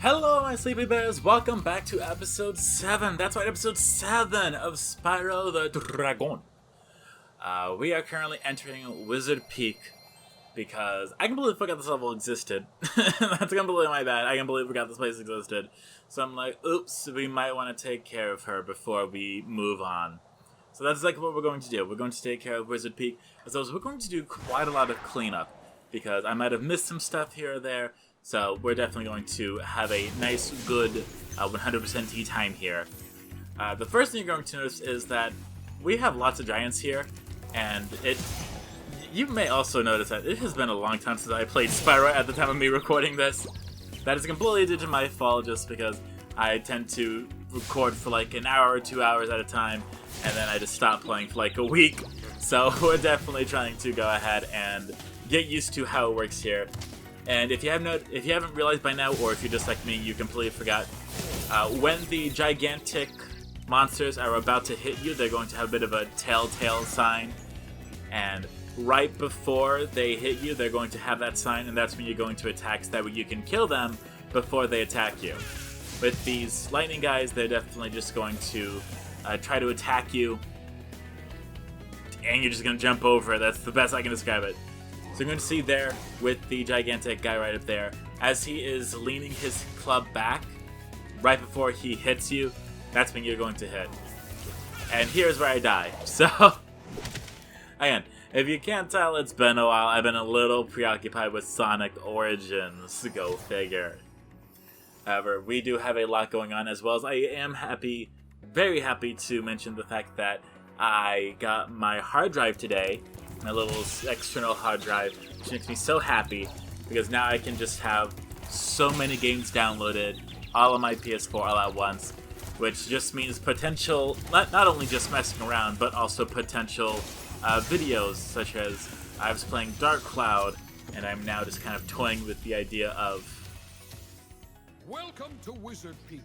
Hello, my sleepy bears! Welcome back to episode 7. That's right, episode 7 of Spyro the Dragon. We are currently entering Wizard Peak because I can believe I forgot this level existed. That's completely my bad. I can believe I forgot this place existed. So I'm like, oops, we might want to take care of her before we move on. So that's like what we're going to do. We're going to take care of Wizard Peak. As well as we're going to do quite a lot of cleanup because I might have missed some stuff here or there. So we're definitely going to have a nice, good 100% tea time here. The first thing you're going to notice is that we have lots of giants here, and you may also notice that it has been a long time since I played Spyro at the time of me recording this. That is completely due to my fault, just because I tend to record for like an hour or 2 hours at a time, and then I just stop playing for like a week. So we're definitely trying to go ahead and get used to how it works here. And if you haven't realized by now, or if you're just like me, you completely forgot, when the gigantic monsters are about to hit you, they're going to have a bit of a telltale sign. And right before they hit you, they're going to have that sign, and that's when you're going to attack, so that way you can kill them before they attack you. With these lightning guys, they're definitely just going to try to attack you, and you're just going to jump over it. That's the best I can describe it. So you're going to see there with the gigantic guy right up there, as he is leaning his club back right before he hits you, that's when you're going to hit. And here's where I die. So, again, if you can't tell, it's been a while. I've been a little preoccupied with Sonic Origins, go figure. However, we do have a lot going on, as well as I am happy, very happy to mention the fact that I got my hard drive today. My little external hard drive, which makes me so happy because now I can just have so many games downloaded all on my PS4 all at once, which just means potential, not only just messing around, but also potential videos, such as I was playing Dark Cloud, and I'm now just kind of toying with the idea of... Welcome to Wizard Peak.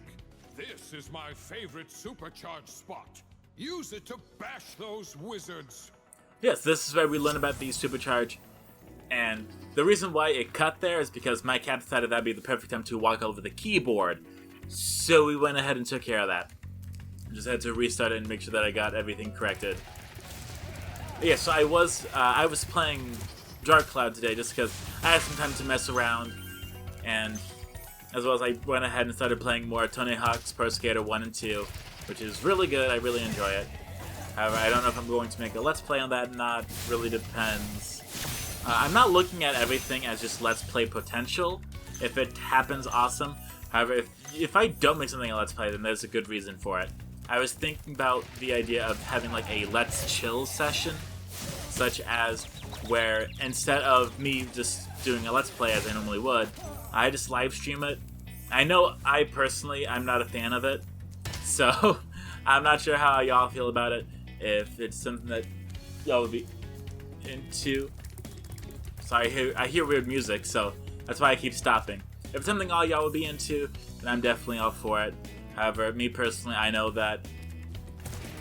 This is my favorite supercharged spot. Use it to bash those wizards. Yes, this is where we learn about the supercharge, and the reason why it cut there is because my cat decided that'd be the perfect time to walk over the keyboard, so we went ahead and took care of that. Just had to restart it and make sure that I got everything corrected. But yeah, so I was playing Dark Cloud today just because I had some time to mess around, and as well as I went ahead and started playing more Tony Hawk's Pro Skater 1 and 2, which is really good. I really enjoy it. However, I don't know if I'm going to make a Let's Play on that or not. Really depends. I'm not looking at everything as just Let's Play potential. If it happens, awesome. However, if I don't make something a Let's Play, then there's a good reason for it. I was thinking about the idea of having like a Let's Chill session, such as where instead of me just doing a Let's Play as I normally would, I just live stream it. I know I'm not a fan of it, so I'm not sure how y'all feel about it. If it's something that y'all would be into. Sorry, I hear weird music, so that's why I keep stopping. If it's something all y'all would be into, then I'm definitely all for it. However, me personally, I know that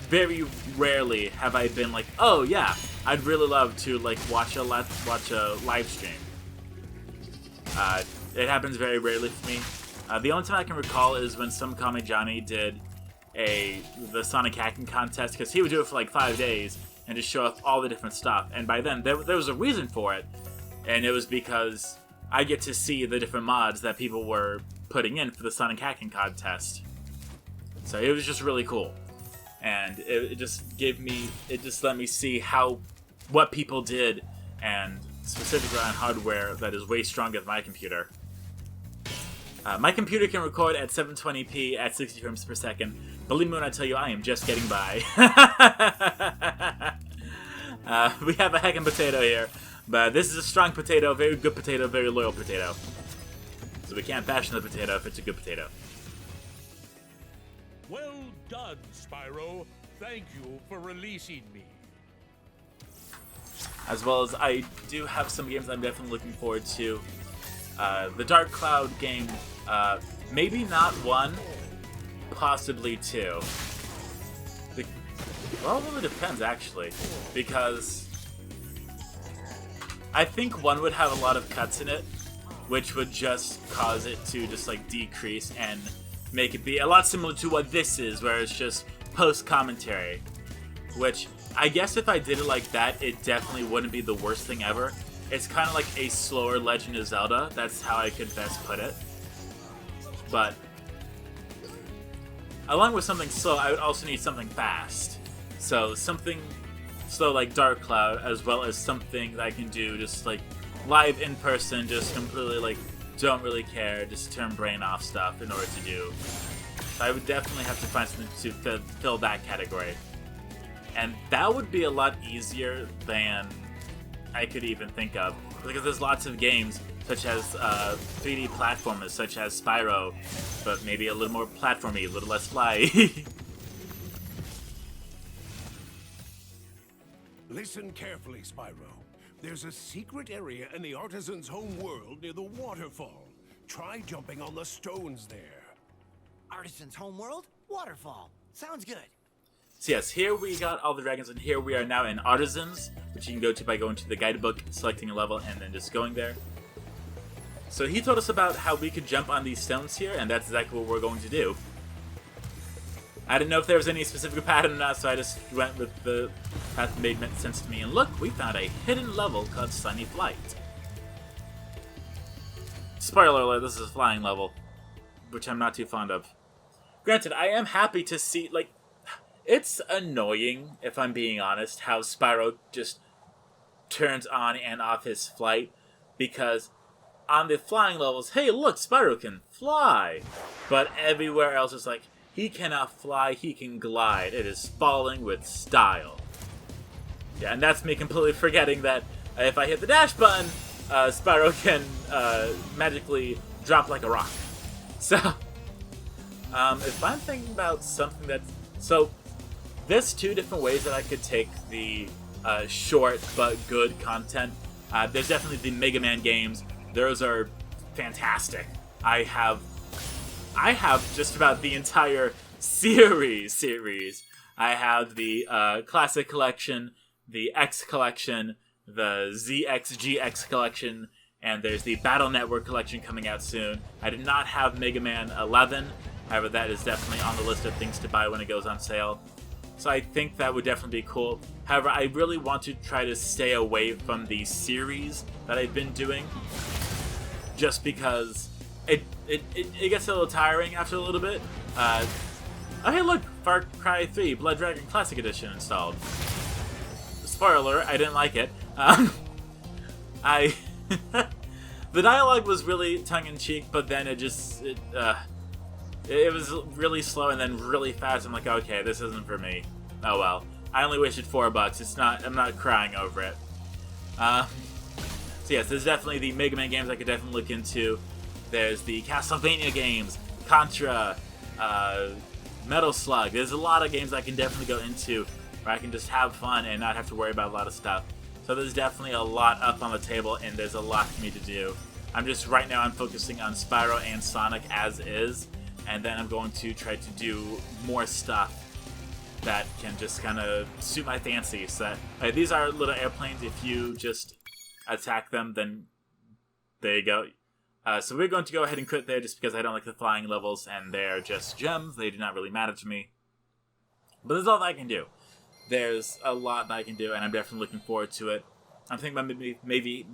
very rarely have I been like, oh yeah, I'd really love to like watch a live stream. It happens very rarely for me. The only time I can recall is when some Kami Johnny did the Sonic hacking contest, because he would do it for like 5 days and just show off all the different stuff, and by then there was a reason for it, and it was because I get to see the different mods that people were putting in for the Sonic hacking contest. So it was just really cool, and it just let me see what people did, and specifically on hardware that is way stronger than my computer. My computer can record at 720p at 60 frames per second. Believe me when I tell you, I am just getting by. We have a heckin' potato here, but this is a strong potato, very good potato, very loyal potato. So we can't bash on the potato if it's a good potato. Well done, Spyro. Thank you for releasing me. As well as I do have some games I'm definitely looking forward to. The Dark Cloud game, maybe not 1, possibly 2. Well, it really depends, actually, because I think 1 would have a lot of cuts in it, which would just cause it to just like decrease and make it be a lot similar to what this is, where it's just post-commentary. Which, I guess if I did it like that, it definitely wouldn't be the worst thing ever. It's kind of like a slower Legend of Zelda. That's how I could best put it. But along with something slow, I would also need something fast. So something slow like Dark Cloud, as well as something that I can do just like live in person, just completely like don't really care, just turn brain off stuff in order to do. So I would definitely have to find something to fill that category. And that would be a lot easier than I could even think of, because there's lots of games such as 3D platformers, such as Spyro, but maybe a little more platformy, a little less fly. Listen carefully, Spyro. There's a secret area in the artisan's home world near the waterfall. Try jumping on the stones there. Artisan's homeworld? Waterfall. Sounds good. So yes, here we got all the dragons, and here we are now in Artisans, which you can go to by going to the guidebook, selecting a level, and then just going there. So he told us about how we could jump on these stones here, and that's exactly what we're going to do. I didn't know if there was any specific pattern or not, so I just went with the path that made sense to me. And look, we found a hidden level called Sunny Flight. Spoiler alert, this is a flying level, which I'm not too fond of. Granted, I am happy to see, like, it's annoying, if I'm being honest, how Spyro just turns on and off his flight, because on the flying levels, hey look, Spyro can fly, but everywhere else is like, he cannot fly, he can glide. It is falling with style. Yeah, and that's me completely forgetting that if I hit the dash button, Spyro can magically drop like a rock. So, if I'm thinking about something that's... So, there's two different ways that I could take the short but good content. There's definitely the Mega Man games. Those are fantastic. I have just about the entire series. I have the Classic Collection, the X Collection, the ZXGX Collection, and there's the Battle Network Collection coming out soon. I did not have Mega Man 11, however that is definitely on the list of things to buy when it goes on sale. So I think that would definitely be cool. However, I really want to try to stay away from the series that I've been doing, just because it gets a little tiring after a little bit. Oh hey look, Far Cry 3 Blood Dragon Classic Edition installed. Spoiler, I didn't like it. The dialogue was really tongue-in-cheek, but then it was really slow and then really fast. I'm like, okay, this isn't for me. Oh well. I only wasted $4. It's not. I'm not crying over it. So yes, there's definitely the Mega Man games I could definitely look into. There's the Castlevania games, Contra, Metal Slug. There's a lot of games I can definitely go into where I can just have fun and not have to worry about a lot of stuff. So there's definitely a lot up on the table, and there's a lot for me to do. Right now I'm focusing on Spyro and Sonic as is, and then I'm going to try to do more stuff that can just kind of suit my fancy. So these are little airplanes. If you just attack them, then there you go. So we're going to go ahead and quit there just because I don't like the flying levels, and they're just gems. They do not really matter to me. But that's all that I can do. There's a lot that I can do, and I'm definitely looking forward to it. I'm thinking about maybe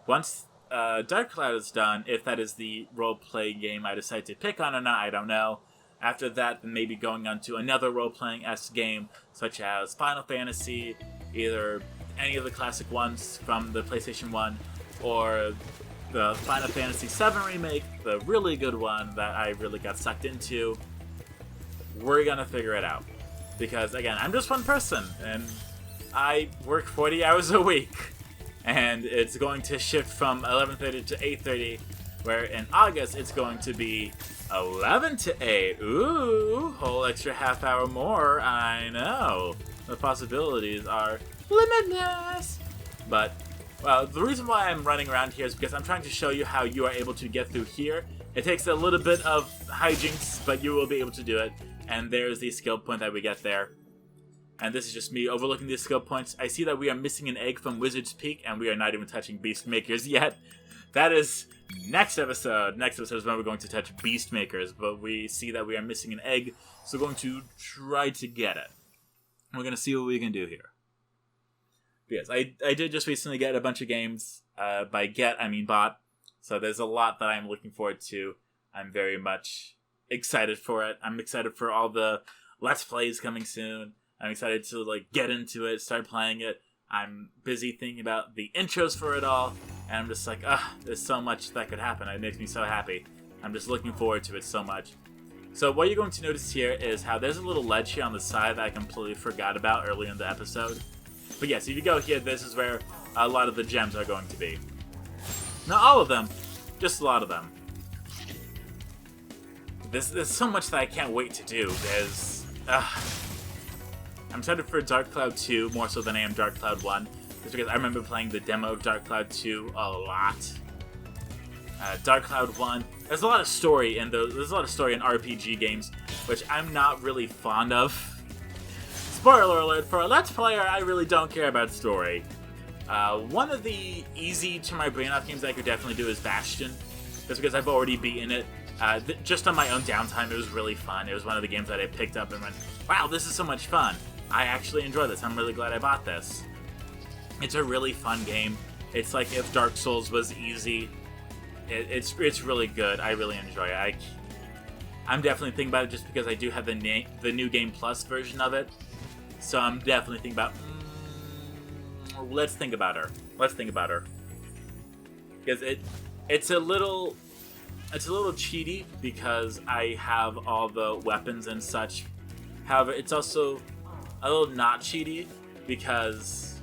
once Dark Cloud is done, if that is the role-play game I decide to pick on or not, I don't know. After that, then maybe going on to another role-playing-esque game, such as Final Fantasy, either any of the classic ones from the PlayStation 1, or the Final Fantasy VII Remake, the really good one that I really got sucked into. We're gonna figure it out. Because, again, I'm just one person, and I work 40 hours a week. And it's going to shift from 11:30 to 8:30, where in August it's going to be 11 to 8. Ooh, whole extra half hour more. I know. The possibilities are limitless. But, well, the reason why I'm running around here is because I'm trying to show you how you are able to get through here. It takes a little bit of hijinks, but you will be able to do it. And there's the skill point that we get there. And this is just me overlooking these skill points. I see that we are missing an egg from Wizard's Peak, and we are not even touching Beast Makers yet. That is next episode. Next episode is when we're going to touch Beast Makers, but we see that we are missing an egg, so we're going to try to get it. We're going to see what we can do here. Yes, I did just recently get a bunch of games. By get, I mean bought. So there's a lot that I'm looking forward to. I'm very much excited for it. I'm excited for all the Let's Plays coming soon. I'm excited to like get into it, start playing it. I'm busy thinking about the intros for it all. And I'm just like, there's so much that could happen. It makes me so happy. I'm just looking forward to it so much. So what you're going to notice here is how there's a little ledge here on the side that I completely forgot about earlier in the episode. But yes, if you go here, this is where a lot of the gems are going to be. Not all of them, just a lot of them. There's so much that I can't wait to do. I'm excited for Dark Cloud 2 more so than I am Dark Cloud 1. Just because I remember playing the demo of Dark Cloud 2 a lot. Dark Cloud 1, there's a lot of story in those. There's a lot of story in RPG games, which I'm not really fond of. Spoiler alert, for a Let's Player, I really don't care about story. One of the easy to my brain off games I could definitely do is Bastion, just because I've already beaten it. Just on my own downtime, it was really fun. It was one of the games that I picked up and went, wow, this is so much fun. I actually enjoy this. I'm really glad I bought this. It's a really fun game. It's like if Dark Souls was easy. It's really good. I really enjoy it. I'm definitely thinking about it just because I do have the New Game Plus version of it. So I'm definitely thinking about, let's think about her. Let's think about her. Because it's a little cheaty because I have all the weapons and such. However, it's also a little not cheaty because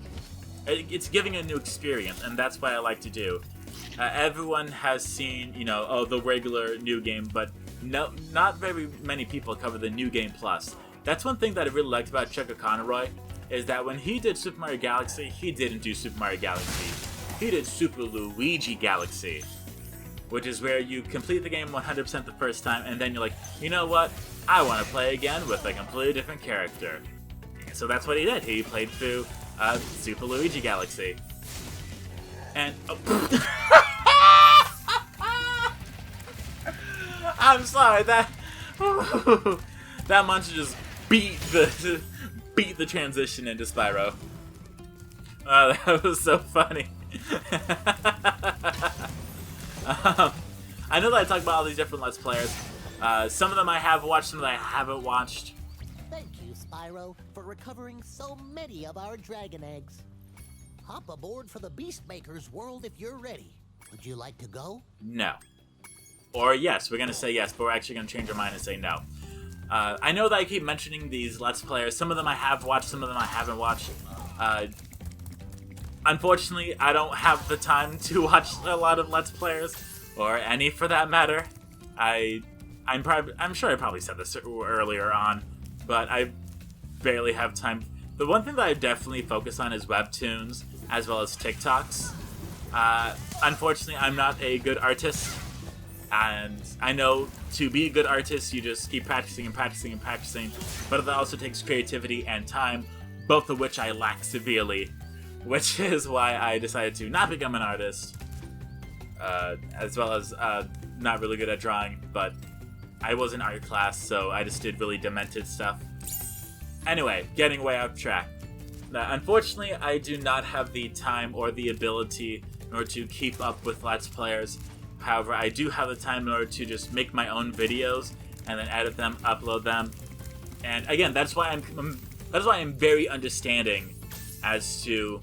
it's giving a new experience, and that's what I like to do. Everyone has seen, the regular New Game, but not very many people cover the New Game Plus. That's one thing that I really liked about Chuck Conroy, is that when he did Super Mario Galaxy, he didn't do Super Mario Galaxy. He did Super Luigi Galaxy, which is where you complete the game 100% the first time, and then you're like, you know what? I want to play again with a completely different character. So that's what he did. He played through Super Luigi Galaxy. And... I'm sorry, that monster just beat the transition into Spyro. That was so funny. I know that I talk about all these different Let's Players. Some of them I have watched, some that I haven't watched. Thank you, Spyro, for recovering so many of our dragon eggs. Hop aboard for the Beast Maker's world if you're ready. Would you like to go? No. Or yes, we're gonna say yes, but we're actually gonna change our mind and say no. I know that I keep mentioning these Let's Players. Some of them I have watched, some of them I haven't watched. Unfortunately, I don't have the time to watch a lot of Let's Players, or any for that matter. I'm sure I probably said this earlier on, but I barely have time. The one thing that I definitely focus on is webtoons, as well as TikToks. Unfortunately, I'm not a good artist, and I know to be a good artist, you just keep practicing and practicing and practicing, but it also takes creativity and time, both of which I lack severely, which is why I decided to not become an artist, as well as not really good at drawing, but I was in art class, so I just did really demented stuff. Anyway, getting way off track. Unfortunately, I do not have the time or the ability in order to keep up with Let's Players. However, I do have the time in order to just make my own videos and then edit them, upload them. And again, that's why I'm very understanding as to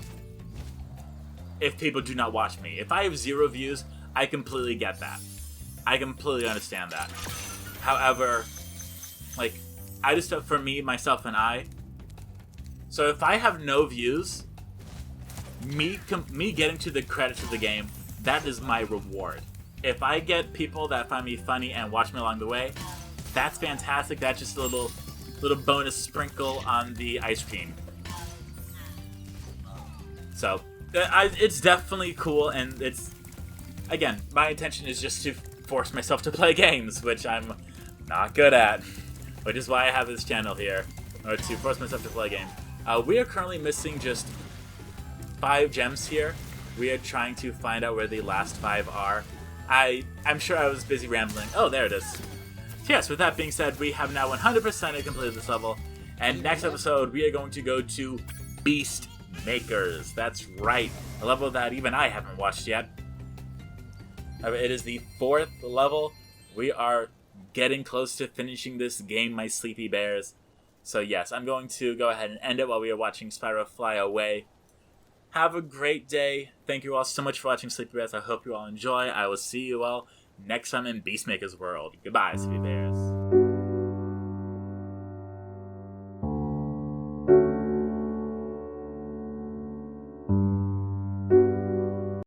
if people do not watch me. If I have 0 views, I completely get that. I completely understand that. However, like, I just for me, myself, and I. So if I have no views, me getting to the credits of the game, that is my reward. If I get people that find me funny and watch me along the way, that's fantastic. That's just a little bonus sprinkle on the ice cream. So it's definitely cool, and it's, again, my intention is just to force myself to play games, which I'm not good at, which is why I have this channel here, or to force myself to play games. We are currently missing just 5 gems here, we are trying to find out where the last 5 are. I'm sure I was busy rambling. Oh, there it is. So yes, with that being said, we have now 100% completed this level. And next episode, we are going to go to Beast Makers. That's right. A level that even I haven't watched yet. It is the 4th level. We are getting close to finishing this game, my sleepy bears. So yes, I'm going to go ahead and end it while we are watching Spyro fly away. Have a great day. Thank you all so much for watching Sleepy Bears. I hope you all enjoy. I will see you all next time in Beastmaker's World. Goodbye, Sleepy Bears.